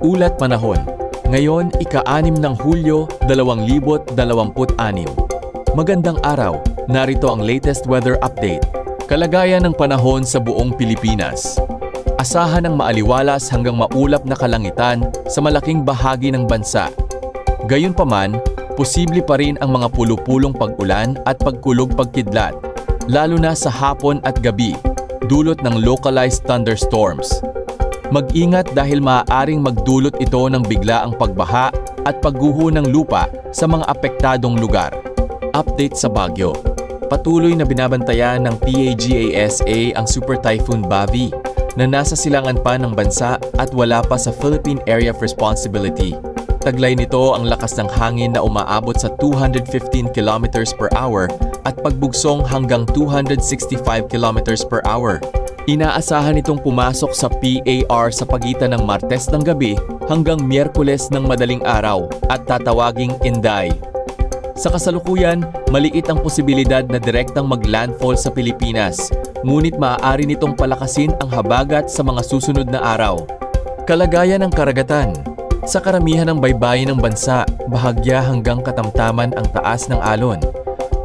Ulat Panahon. Ngayon, ika-6 ng Hulyo, 2026. Magandang araw. Narito ang latest weather update. Kalagayan ng panahon sa buong Pilipinas. Asahan ng maaliwalas hanggang maulap na kalangitan sa malaking bahagi ng bansa. Gayunpaman, posible pa rin ang mga pulu-pulong pag-ulan at pagkulog-pagkidlat, lalo na sa hapon at gabi, dulot ng localized thunderstorms. Mag-ingat dahil maaaring magdulot ito ng biglaang pagbaha at pagguho ng lupa sa mga apektadong lugar. Update sa Baguio. Patuloy na binabantayan ng PAGASA ang Super Typhoon Bavi na nasa silangan pa ng bansa at wala pa sa Philippine Area of Responsibility. Taglay nito ang lakas ng hangin na umaabot sa 215 km per hour at pagbugsong hanggang 265 km per hour. Inaasahan itong pumasok sa PAR sa pagitan ng Martes ng gabi hanggang Miyerkules ng madaling araw at tatawaging Inday. Sa kasalukuyan, maliit ang posibilidad na direktang maglandfall sa Pilipinas, ngunit maaari nitong palakasin ang habagat sa mga susunod na araw. Kalagayan ng karagatan. Sa karamihan ng baybayin ng bansa, bahagya hanggang katamtaman ang taas ng alon.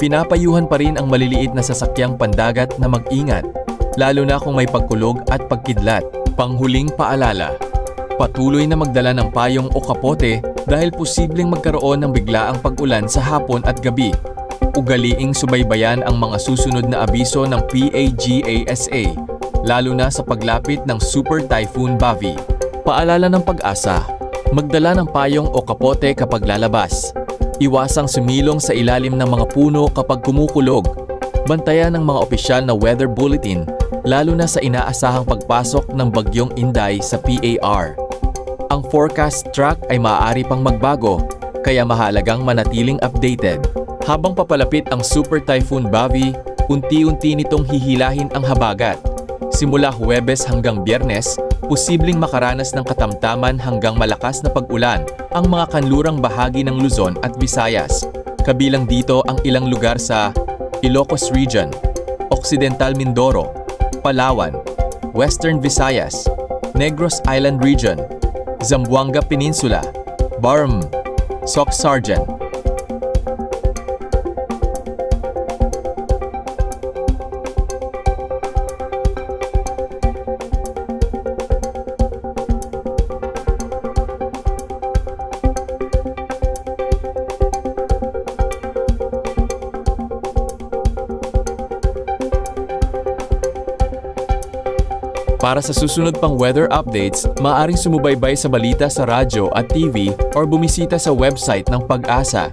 Pinapayuhan pa rin ang maliliit na sasakyang pandagat na mag-ingat, lalo na kung may pagkulog at pagkidlat. Panghuling paalala, patuloy na magdala ng payong o kapote dahil posibleng magkaroon ng biglaang pag-ulan sa hapon at gabi. Ugaliing subaybayan ang mga susunod na abiso ng PAGASA, lalo na sa paglapit ng Super Typhoon Bavi. Paalala ng pag-asa, magdala ng payong o kapote kapag lalabas. Iwasang sumilong sa ilalim ng mga puno kapag kumukulog. Bantayan ng mga opisyal na weather bulletin, lalo na sa inaasahang pagpasok ng bagyong Inday sa PAR. Ang forecast track ay maaari pang magbago, kaya mahalagang manatiling updated. Habang papalapit ang Super Typhoon Bavi, unti-unti nitong hihilahin ang habagat. Simula Huwebes hanggang Biyernes, posibleng makaranas ng katamtaman hanggang malakas na pag-ulan ang mga kanlurang bahagi ng Luzon at Visayas. Kabilang dito ang ilang lugar sa Ilocos Region, Occidental Mindoro, Palawan, Western Visayas, Negros Island Region, Zamboanga Peninsula, Barm, Soc-Sargen. Para sa susunod pang weather updates, maaaring sumubaybay sa balita sa radyo at TV or bumisita sa website ng Pag-asa.